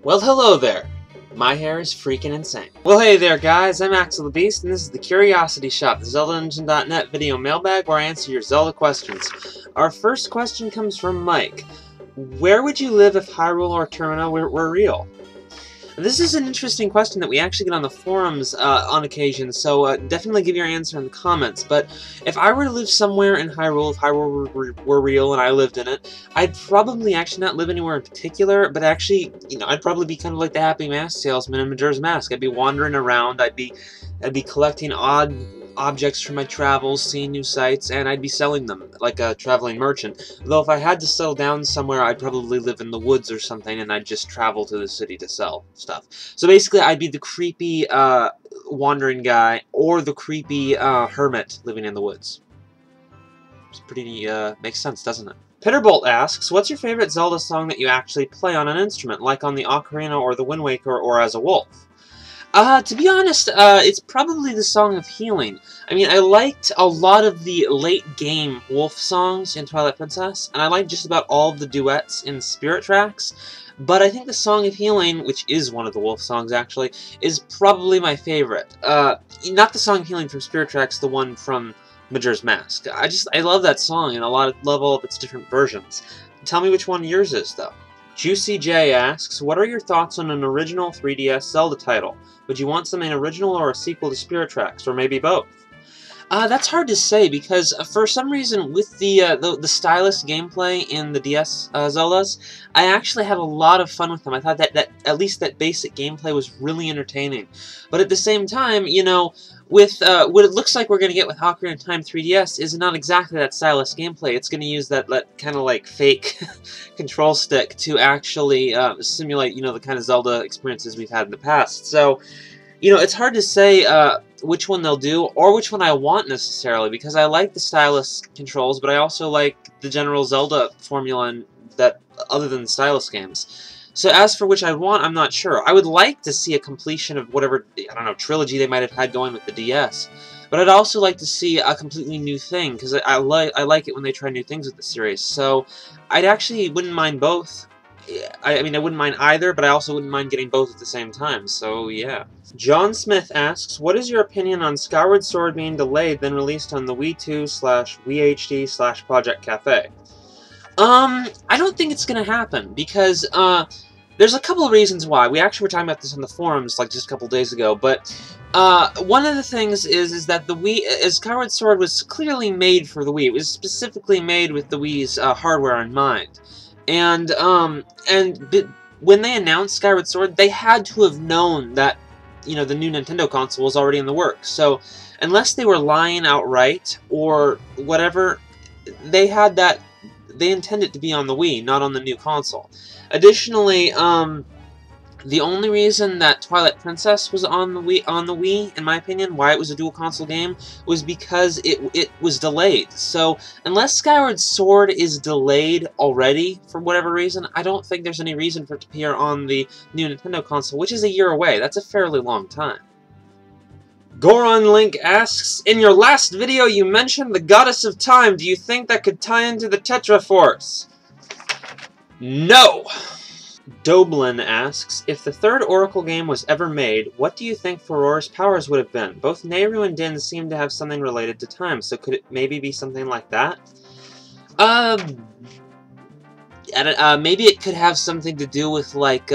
Well, hello there. My hair is freaking insane. Well, hey there, guys. I'm Axel the Beast, and this is the Curiosity Shop, the ZeldaEngine.net video mailbag where I answer your Zelda questions. Our first question comes from Mike. Where would you live if Hyrule or Termina were real? This is an interesting question that we actually get on the forums on occasion, so definitely give your answer in the comments. But if I were to live somewhere in Hyrule, if Hyrule were real and I lived in it, I'd probably actually not live anywhere in particular, but actually, you know, I'd probably be kind of like the Happy Mask salesman in Majora's Mask. I'd be wandering around, I'd be collecting odd objects from my travels, seeing new sights, and I'd be selling them like a traveling merchant. Though if I had to settle down somewhere, I'd probably live in the woods or something, and I'd just travel to the city to sell stuff. So basically, I'd be the creepy wandering guy, or the creepy hermit living in the woods. It's pretty, makes sense, doesn't it? Pitterbolt asks, what's your favorite Zelda song that you actually play on an instrument, like on the Ocarina or the Wind Waker or as a wolf? To be honest, it's probably the Song of Healing. I mean, I liked a lot of the late-game wolf songs in Twilight Princess, and I liked just about all of the duets in Spirit tracks, but I think the Song of Healing, which is one of the wolf songs, actually, is probably my favorite. Not the Song of Healing from Spirit tracks, the one from Majora's Mask. I love that song, and love all of its different versions. Tell me which one yours is, though. Juicy J asks, what are your thoughts on an original 3DS Zelda title? Would you want something original or a sequel to Spirit Tracks, or maybe both? That's hard to say, because for some reason, with the stylus gameplay in the DS Zeldas, I actually had a lot of fun with them. I thought that at least that basic gameplay was really entertaining. But at the same time, you know, with what it looks like we're going to get with Ocarina of Time 3DS is not exactly that stylus gameplay. It's going to use that kind of like fake control stick to actually simulate, you know, the kind of Zelda experiences we've had in the past. So, you know, it's hard to say which one they'll do, or which one I want necessarily, because I like the stylus controls, but I also like the general Zelda formula and that other than the stylus games. So as for which I want, I'm not sure. I would like to see a completion of whatever, I don't know, trilogy they might have had going with the DS. But I'd also like to see a completely new thing, because I like it when they try new things with the series. So I'd actually wouldn't mind both. I mean, I wouldn't mind either, but I also wouldn't mind getting both at the same time, so yeah. John Smith asks, what is your opinion on Skyward Sword being delayed, then released on the Wii 2/Wii HD /Project Cafe? I don't think it's gonna happen, because, there's a couple of reasons why. We actually were talking about this on the forums, like, just a couple days ago, but, one of the things is that the Wii, Skyward Sword was clearly made for the Wii. It was specifically made with the Wii's, hardware in mind. And when they announced Skyward Sword, they had to have known that, you know, the new Nintendo console was already in the works. So, unless they were lying outright or whatever, they intended to be on the Wii, not on the new console. Additionally, the only reason that Twilight Princess was on the Wii, in my opinion, why it was a dual console game, was because it was delayed. So, unless Skyward Sword is delayed already, for whatever reason, I don't think there's any reason for it to appear on the new Nintendo console, which is a year away. That's a fairly long time. Goron Link asks, in your last video you mentioned the Goddess of Time. Do you think that could tie into the Tetra Force? No! Doblin asks, if the third Oracle game was ever made, what do you think Farore's powers would have been? Both Nehru and Din seem to have something related to time, so could it maybe be something like that? Maybe it could have something to do with, like,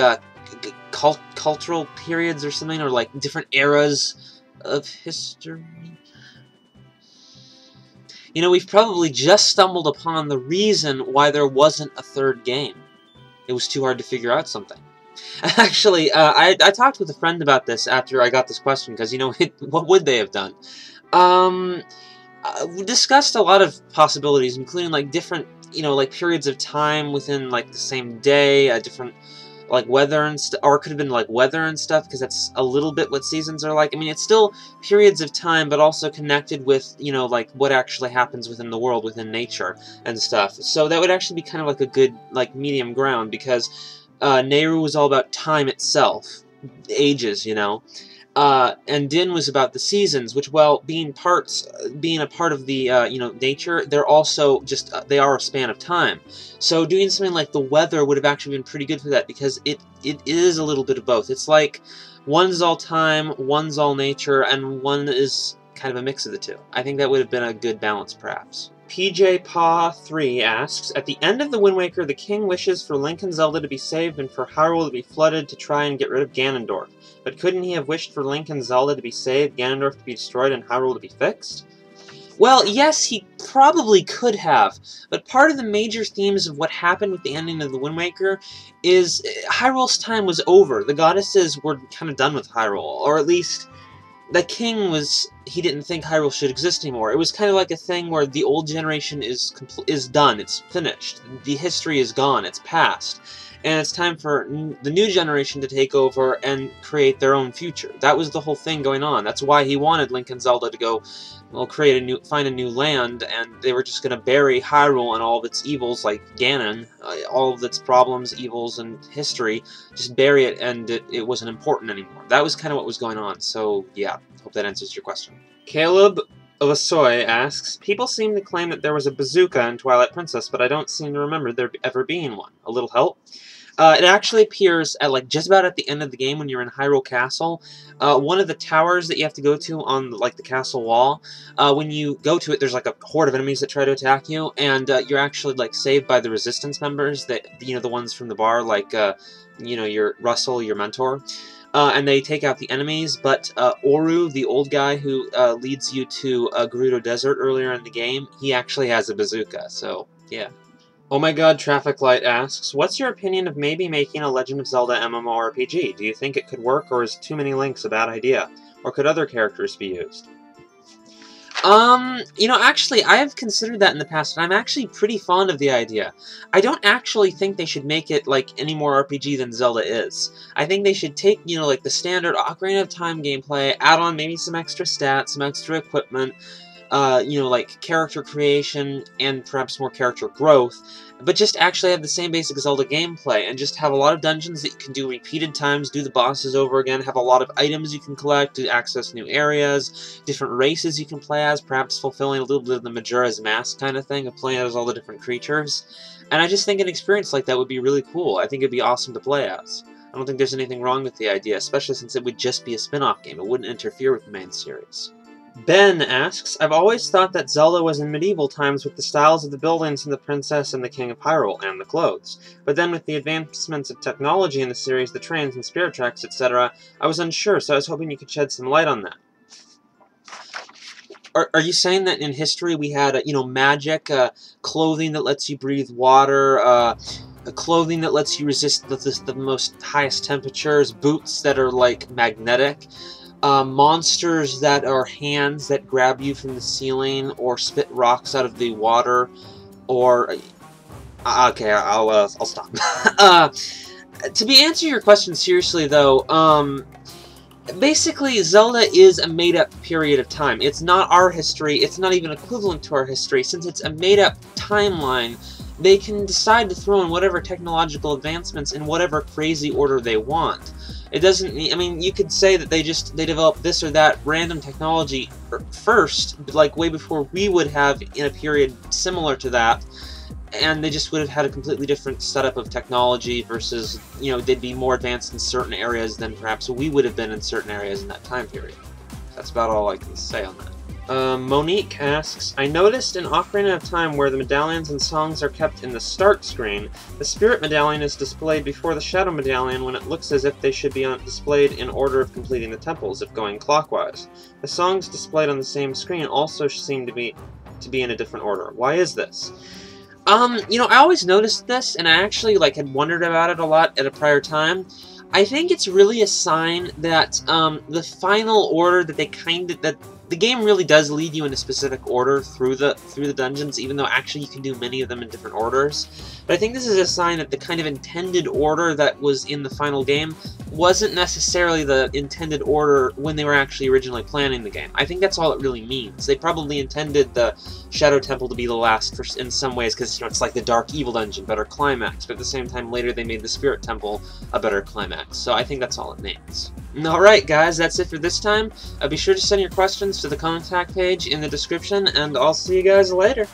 cultural periods or something, or, like, different eras of history. You know, we've probably just stumbled upon the reason why there wasn't a third game. It was too hard to figure out something. Actually, I talked with a friend about this after I got this question, because, you know, what would they have done? We discussed a lot of possibilities, including, like, different, you know, like, periods of time within, like, the same day, different, like, weather and stuff, or it could have been, like, weather and stuff, because that's a little bit what seasons are like. I mean, it's still periods of time, but also connected with, you know, like, what actually happens within the world, within nature, and stuff. So that would actually be kind of like a good, like, medium ground, because Nehru was all about time itself, ages, you know. and Din was about the seasons, which, well, being a part of the, nature, they're also just, they are a span of time. So doing something like the weather would have actually been pretty good for that, because it is a little bit of both. It's like, one's all time, one's all nature, and one is kind of a mix of the two. I think that would have been a good balance, perhaps. PJ Paw 3 asks, at the end of the Wind Waker, the king wishes for Link and Zelda to be saved and for Hyrule to be flooded to try and get rid of Ganondorf. But couldn't he have wished for Link and Zelda to be saved, Ganondorf to be destroyed, and Hyrule to be fixed? Well, yes, he probably could have, but part of the major themes of what happened with the ending of the Wind Waker is Hyrule's time was over. The goddesses were kind of done with Hyrule, or at least the king he didn't think Hyrule should exist anymore. It was kind of like a thing where the old generation is done, it's finished, the history is gone, it's past. And it's time for the new generation to take over and create their own future. That was the whole thing going on. That's why he wanted Link and Zelda to go, well, find a new land, and they were just going to bury Hyrule and all of its evils, like Ganon, all of its problems, evils, and history, just bury it, and it wasn't important anymore. That was kind of what was going on, so yeah, hope that answers your question. Caleb Olasoy asks, people seem to claim that there was a bazooka in Twilight Princess, but I don't seem to remember there ever being one. A little help? It actually appears at just about at the end of the game when you're in Hyrule Castle. One of the towers that you have to go to on the castle wall, when you go to it, there's like a horde of enemies that try to attack you, and you're actually saved by the resistance members, that the ones from the bar, your Russell, your mentor. And they take out the enemies, but Oru, the old guy who leads you to Gerudo Desert earlier in the game, he actually has a bazooka, so yeah. Oh my god, Traffic Light asks, what's your opinion of maybe making a Legend of Zelda MMORPG? Do you think it could work, or is too many links a bad idea? Or could other characters be used? Actually, I have considered that in the past, and I'm actually pretty fond of the idea. I don't actually think they should make it, any more RPG than Zelda is. I think they should take, the standard Ocarina of Time gameplay, add on maybe some extra stats, some extra equipment, character creation, and perhaps more character growth, but just actually have the same basic Zelda gameplay, and just have a lot of dungeons that you can do repeated times, do the bosses over again, have a lot of items you can collect to access new areas, different races you can play as, perhaps fulfilling a little bit of the Majora's Mask kind of thing, of playing as all the different creatures. And I just think an experience like that would be really cool. I think it'd be awesome to play as. I don't think there's anything wrong with the idea, especially since it would just be a spin-off game. It wouldn't interfere with the main series. Ben asks, I've always thought that Zelda was in medieval times with the styles of the buildings in The Princess and the King of Hyrule, and the clothes. But then with the advancements of technology in the series, the trains and spirit tracks, etc., I was unsure, so I was hoping you could shed some light on that. Are you saying that in history we had, magic, clothing that lets you breathe water, clothing that lets you resist the most highest temperatures, boots that are, magnetic, monsters that are hands that grab you from the ceiling or spit rocks out of the water, or okay, I'll stop. To answer your question seriously though, basically Zelda is a made-up period of time. It's not our history, it's not even equivalent to our history. Since it's a made-up timeline, they can decide to throw in whatever technological advancements in whatever crazy order they want. It doesn't, you could say that they developed this or that random technology first, way before we would have in a period similar to that, and they just would have had a completely different setup of technology versus, they'd be more advanced in certain areas than perhaps we would have been in certain areas in that time period. That's about all I can say on that. Monique asks, I noticed in Ocarina of Time where the medallions and songs are kept in the start screen, the Spirit Medallion is displayed before the Shadow Medallion when it looks as if they should be displayed in order of completing the temples, if going clockwise. The songs displayed on the same screen also seem to be in a different order. Why is this? I always noticed this, and I actually, had wondered about it a lot at a prior time. I think it's really a sign that, the final order that the game really does lead you in a specific order through the dungeons, even though actually you can do many of them in different orders. But I think this is a sign that the kind of intended order that was in the final game wasn't necessarily the intended order when they were actually originally planning the game. I think that's all it really means. They probably intended the Shadow Temple to be the last in some ways, because it's like the Dark Evil Dungeon, better climax, but at the same time later they made the Spirit Temple a better climax. So I think that's all it means. Alright guys, that's it for this time. Be sure to send your questions to the contact page in the description, and I'll see you guys later.